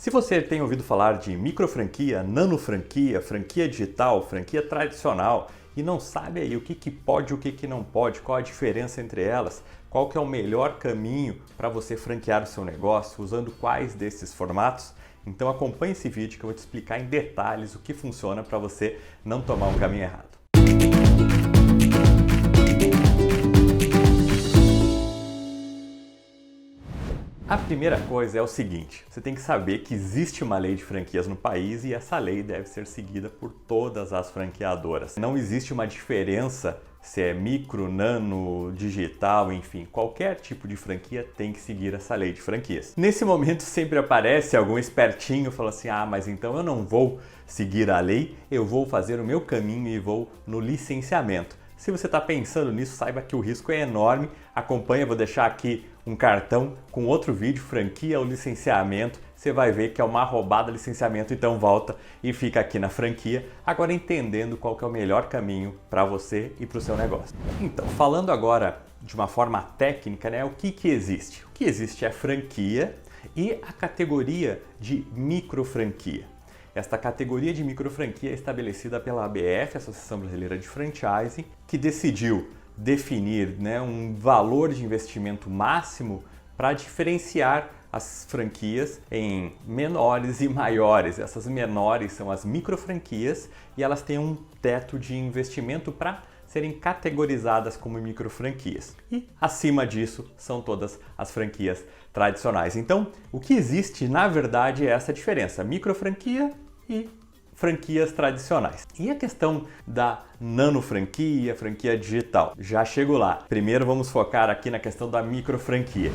Se você tem ouvido falar de microfranquia, nanofranquia, franquia digital, franquia tradicional e não sabe aí o que pode e o que não pode, qual a diferença entre elas, qual que é o melhor caminho para você franquear o seu negócio, usando quais desses formatos, então acompanhe esse vídeo que eu vou te explicar em detalhes o que funciona para você não tomar um caminho errado. A primeira coisa é o seguinte, você tem que saber que existe uma lei de franquias no país e essa lei deve ser seguida por todas as franqueadoras. Não existe uma diferença se é micro, nano, digital, enfim, qualquer tipo de franquia tem que seguir essa lei de franquias. Nesse momento sempre aparece algum espertinho falando assim, mas então eu não vou seguir a lei, eu vou fazer o meu caminho e vou no licenciamento. Se você está pensando nisso, saiba que o risco é enorme. Acompanha, vou deixar aqui um cartão com outro vídeo, franquia ou licenciamento. Você vai ver que é uma roubada licenciamento, então volta e fica aqui na franquia, agora entendendo qual que é o melhor caminho para você e para o seu negócio. Então, falando agora de uma forma técnica, né, o que existe? O que existe é a franquia e a categoria de microfranquia. Esta categoria de microfranquia é estabelecida pela ABF, Associação Brasileira de Franchising, que decidiu definir, um valor de investimento máximo para diferenciar as franquias em menores e maiores. Essas menores são as microfranquias e elas têm um teto de investimento para serem categorizadas como microfranquias. E acima disso são todas as franquias tradicionais. Então, o que existe na verdade é essa diferença, microfranquia e franquias tradicionais. E a questão da nanofranquia, franquia digital? Já chego lá. Primeiro vamos focar aqui na questão da microfranquia.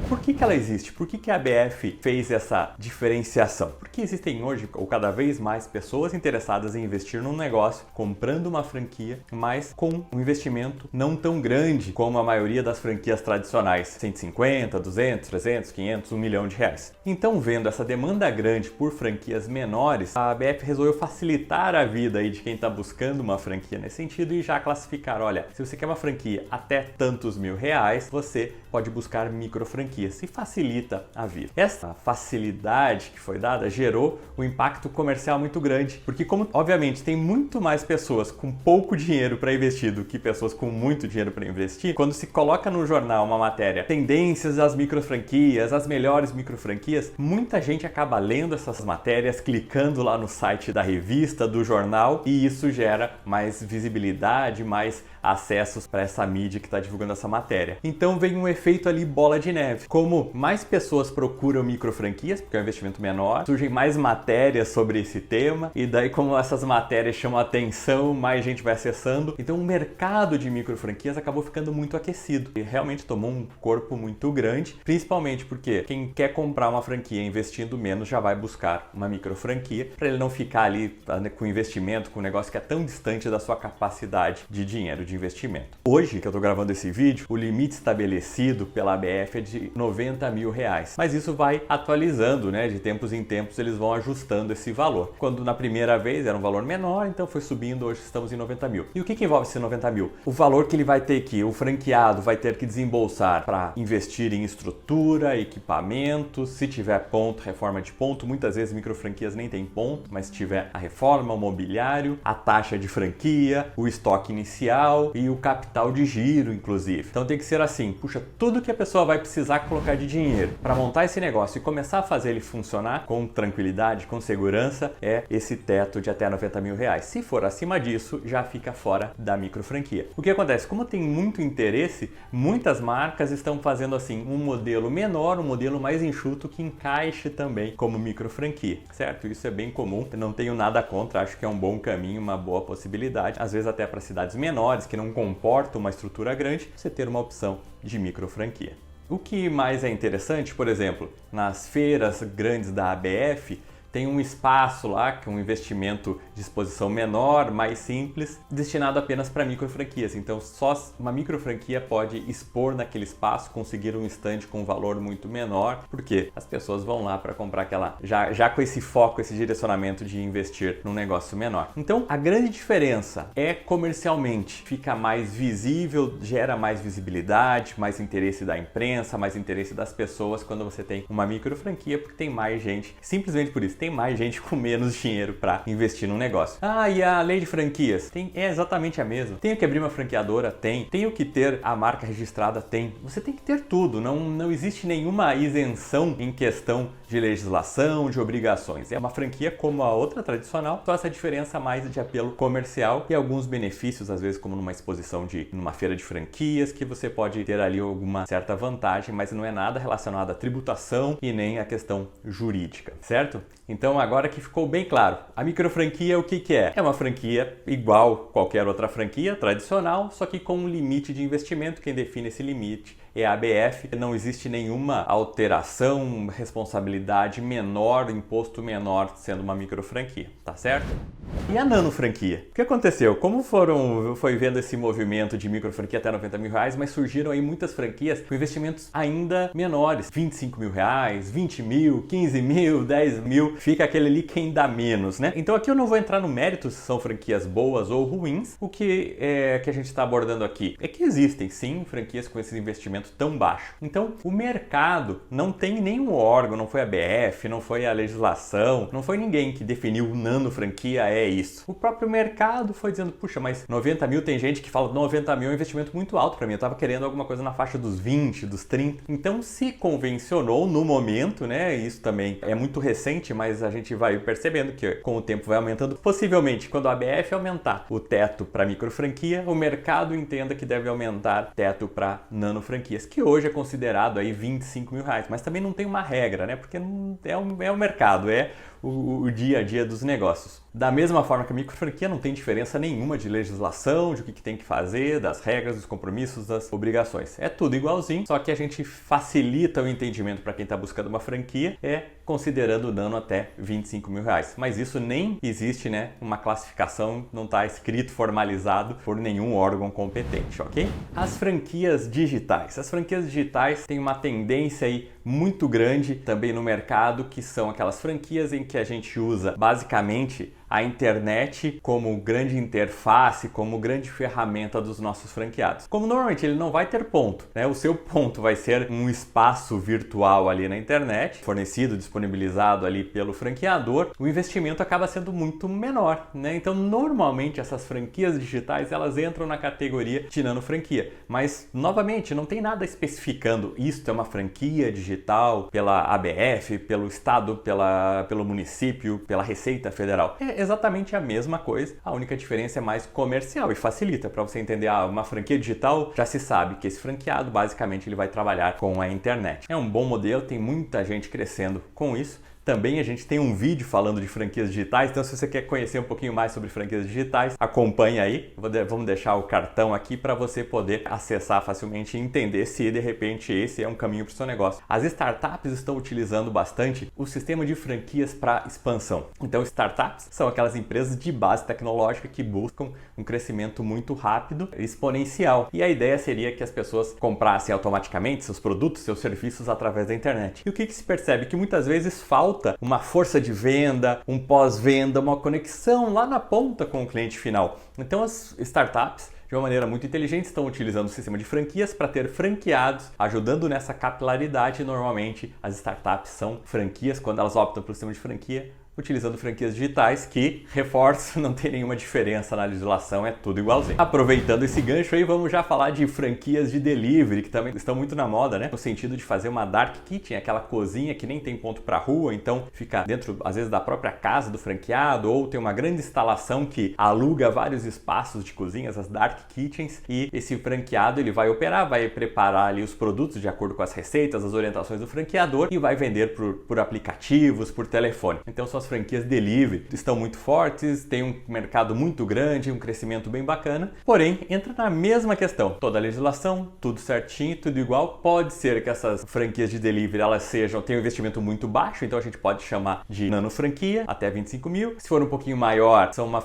Por que ela existe? Por que a ABF fez essa diferenciação? Porque existem hoje, ou cada vez mais, pessoas interessadas em investir num negócio, comprando uma franquia, mas com um investimento não tão grande como a maioria das franquias tradicionais, 150, 200, 300, 500, 1 milhão de reais. Então, vendo essa demanda grande por franquias menores, a ABF resolveu facilitar a vida aí de quem está buscando uma franquia nesse sentido e já classificar, olha, se você quer uma franquia até tantos mil reais, você pode buscar microfranquias e facilita a vida. Essa facilidade que foi dada gerou um impacto comercial muito grande, porque como obviamente tem muito mais pessoas com pouco dinheiro para investir do que pessoas com muito dinheiro para investir, quando se coloca no jornal uma matéria, tendências das microfranquias, as melhores microfranquias, muita gente acaba lendo essas matérias, clicando lá no site da revista, do jornal, e isso gera mais visibilidade, mais acessos para essa mídia que está divulgando essa matéria. Então vem um efeito ali bola de neve. Como mais pessoas procuram microfranquias, porque é um investimento menor, surgem mais matérias sobre esse tema, e daí como essas matérias chamam a atenção, mais gente vai acessando. Então o mercado de microfranquias acabou ficando muito aquecido e realmente tomou um corpo muito grande, principalmente porque quem quer comprar uma franquia investindo menos já vai buscar uma microfranquia para ele não ficar ali com investimento, com um negócio que é tão distante da sua capacidade de dinheiro, de investimento. Hoje, que eu estou gravando esse vídeo, o limite estabelecido pela ABF é de 90 mil reais. Mas isso vai atualizando, de tempos em tempos eles vão ajustando esse valor. Quando na primeira vez era um valor menor, então foi subindo, hoje estamos em 90 mil. E o que envolve esse 90 mil? O valor que ele vai ter que, o franqueado vai ter que desembolsar para investir em estrutura, equipamentos, se tiver ponto, reforma de ponto, muitas vezes microfranquias nem tem ponto, mas se tiver a reforma, o mobiliário, a taxa de franquia, o estoque inicial e o capital de giro, inclusive. Então tem que ser assim, puxa, tudo que a pessoa vai precisar colocar de dinheiro para montar esse negócio e começar a fazer ele funcionar com tranquilidade, com segurança, é esse teto de até 90 mil reais. Se for acima disso, já fica fora da microfranquia. O que acontece? Como tem muito interesse, muitas marcas estão fazendo assim um modelo menor, um modelo mais enxuto que encaixe também como microfranquia, certo? Isso é bem comum, eu não tenho nada contra, acho que é um bom caminho, uma boa possibilidade, às vezes até para cidades menores, que não comportam uma estrutura grande, você ter uma opção de microfranquia. O que mais é interessante, por exemplo, nas feiras grandes da ABF, tem um espaço lá, que é um investimento de exposição menor, mais simples, destinado apenas para micro franquias. Então só uma micro franquia pode expor naquele espaço, conseguir um stand com um valor muito menor, porque as pessoas vão lá para comprar aquela, já com esse foco, esse direcionamento de investir num negócio menor. Então a grande diferença é comercialmente, fica mais visível, gera mais visibilidade, mais interesse da imprensa, mais interesse das pessoas quando você tem uma micro franquia, porque tem mais gente, simplesmente por isso, tem mais gente com menos dinheiro para investir num negócio. Ah, e a lei de franquias? É exatamente a mesma. Tenho que abrir uma franqueadora? Tenho que ter a marca registrada? Você tem que ter tudo, não existe nenhuma isenção em questão de legislação, de obrigações. É uma franquia como a outra tradicional, só essa diferença mais de apelo comercial e alguns benefícios, às vezes como numa exposição numa feira de franquias, que você pode ter ali alguma certa vantagem, mas não é nada relacionado à tributação e nem à questão jurídica, certo? Então agora que ficou bem claro, a microfranquia o que é? É uma franquia igual qualquer outra franquia tradicional, só que com um limite de investimento. Quem define esse limite é a ABF, não existe nenhuma alteração, responsabilidade menor, imposto menor sendo uma micro franquia, tá certo? E a nano franquia? O que aconteceu? Como foi vendo esse movimento de micro franquia até 90 mil reais, mas surgiram aí muitas franquias com investimentos ainda menores, 25 mil reais, 20 mil, 15 mil, 10 mil, fica aquele ali quem dá menos, né? Então aqui eu não vou entrar no mérito se são franquias boas ou ruins, o que a gente está abordando aqui é que existem sim franquias com esses investimentos tão baixo. Então, o mercado não tem nenhum órgão, não foi a ABF, não foi a legislação, não foi ninguém que definiu nano franquia é isso. O próprio mercado foi dizendo, puxa, mas 90 mil, tem gente que fala 90 mil é um investimento muito alto para mim, eu estava querendo alguma coisa na faixa dos 20, dos 30. Então, se convencionou no momento, né, isso também é muito recente, mas a gente vai percebendo que com o tempo vai aumentando. Possivelmente, quando a ABF aumentar o teto para micro franquia, o mercado entenda que deve aumentar teto para nano franquias, que hoje é considerado aí 25 mil reais, mas também não tem uma regra, né? Porque é o mercado, é o dia a dia dos negócios. Da mesma forma que a micro franquia não tem diferença nenhuma de legislação, de o que tem que fazer, das regras, dos compromissos, das obrigações. É tudo igualzinho, só que a gente facilita o entendimento para quem está buscando uma franquia, considerando o nano até 25 mil reais. Mas isso nem existe, né? Uma classificação, não está escrito, formalizado por nenhum órgão competente, ok? As franquias digitais. As franquias digitais têm uma tendência aí muito grande também no mercado, que são aquelas franquias em que a gente usa basicamente a internet como grande interface, como grande ferramenta dos nossos franqueados. Como normalmente ele não vai ter ponto, né? O seu ponto vai ser um espaço virtual ali na internet, fornecido, disponibilizado ali pelo franqueador, o investimento acaba sendo muito menor, né? Então normalmente essas franquias digitais elas entram na categoria de nano franquia, mas novamente não tem nada especificando isto é uma franquia digital pela ABF, pelo estado, pelo município, pela Receita Federal. É exatamente a mesma coisa, a única diferença é mais comercial e facilita para você entender, uma franquia digital, já se sabe que esse franqueado basicamente ele vai trabalhar com a internet. É um bom modelo, tem muita gente crescendo com isso. Também a gente tem um vídeo falando de franquias digitais, então se você quer conhecer um pouquinho mais sobre franquias digitais, acompanhe aí. Vamos deixar o cartão aqui para você poder acessar facilmente e entender se de repente esse é um caminho para o seu negócio. As startups estão utilizando bastante o sistema de franquias para expansão. Então startups são aquelas empresas de base tecnológica que buscam um crescimento muito rápido, exponencial. E a ideia seria que as pessoas comprassem automaticamente seus produtos, seus serviços através da internet. E o que se percebe? Que muitas vezes falta uma força de venda, um pós-venda, uma conexão lá na ponta com o cliente final. Então as startups, de uma maneira muito inteligente, estão utilizando o sistema de franquias para ter franqueados, ajudando nessa capilaridade. Normalmente as startups são franquias, quando elas optam pelo sistema de franquia, utilizando franquias digitais que, reforço, não tem nenhuma diferença na legislação, é tudo igualzinho. Aproveitando esse gancho aí, vamos já falar de franquias de delivery, que também estão muito na moda, né? No sentido de fazer uma dark kitchen, aquela cozinha que nem tem ponto para rua, então fica dentro, às vezes, da própria casa do franqueado, ou tem uma grande instalação que aluga vários espaços de cozinhas, as dark kitchens, e esse franqueado ele vai operar, vai preparar ali os produtos de acordo com as receitas, as orientações do franqueador e vai vender por aplicativos, por telefone. Então são as franquias delivery estão muito fortes, tem um mercado muito grande, um crescimento bem bacana, porém entra na mesma questão. Toda a legislação, tudo certinho, tudo igual. Pode ser que essas franquias de delivery elas tenham um investimento muito baixo, então a gente pode chamar de nano franquia, até 25 mil. Se for um pouquinho maior, são uma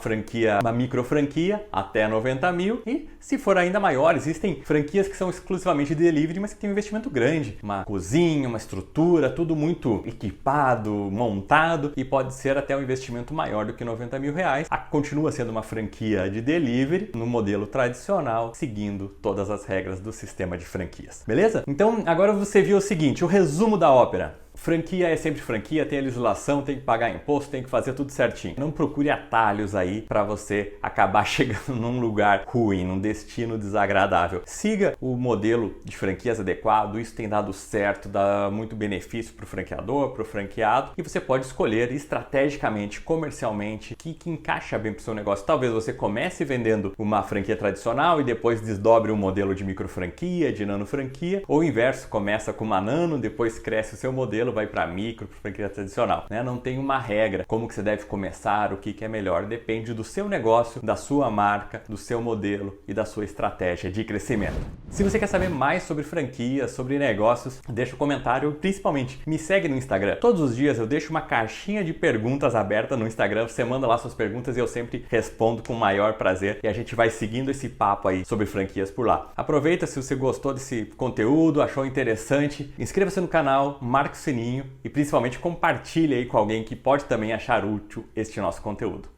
micro franquia, até 90 mil. E se for ainda maior, existem franquias que são exclusivamente de delivery, mas que tem um investimento grande. Uma cozinha, uma estrutura, tudo muito equipado, montado, e pode ser até um investimento maior do que 90 mil reais. Continua sendo uma franquia de delivery no modelo tradicional, seguindo todas as regras do sistema de franquias. Beleza? Então agora você viu o seguinte, o resumo da ópera. Franquia é sempre franquia, tem a legislação, tem que pagar imposto, tem que fazer tudo certinho. Não procure atalhos aí para você acabar chegando num lugar ruim, num destino desagradável. Siga o modelo de franquias adequado, isso tem dado certo, dá muito benefício para o franqueador, para o franqueado, e você pode escolher estrategicamente, comercialmente, o que encaixa bem para o seu negócio. Talvez você comece vendendo uma franquia tradicional e depois desdobre um modelo de micro franquia, de nano franquia, ou o inverso, começa com uma nano, depois cresce o seu modelo, vai para micro, para franquia tradicional, né? Não tem uma regra como que você deve começar, o que é melhor, depende do seu negócio, da sua marca, do seu modelo e da sua estratégia de crescimento. Se você quer saber mais sobre franquias, sobre negócios, deixa um comentário, principalmente me segue no Instagram. Todos os dias eu deixo uma caixinha de perguntas aberta no Instagram, você manda lá suas perguntas e eu sempre respondo com o maior prazer e a gente vai seguindo esse papo aí sobre franquias por lá. Aproveita, se você gostou desse conteúdo, achou interessante, inscreva-se no canal, marque o sininho e principalmente compartilhe aí com alguém que pode também achar útil este nosso conteúdo.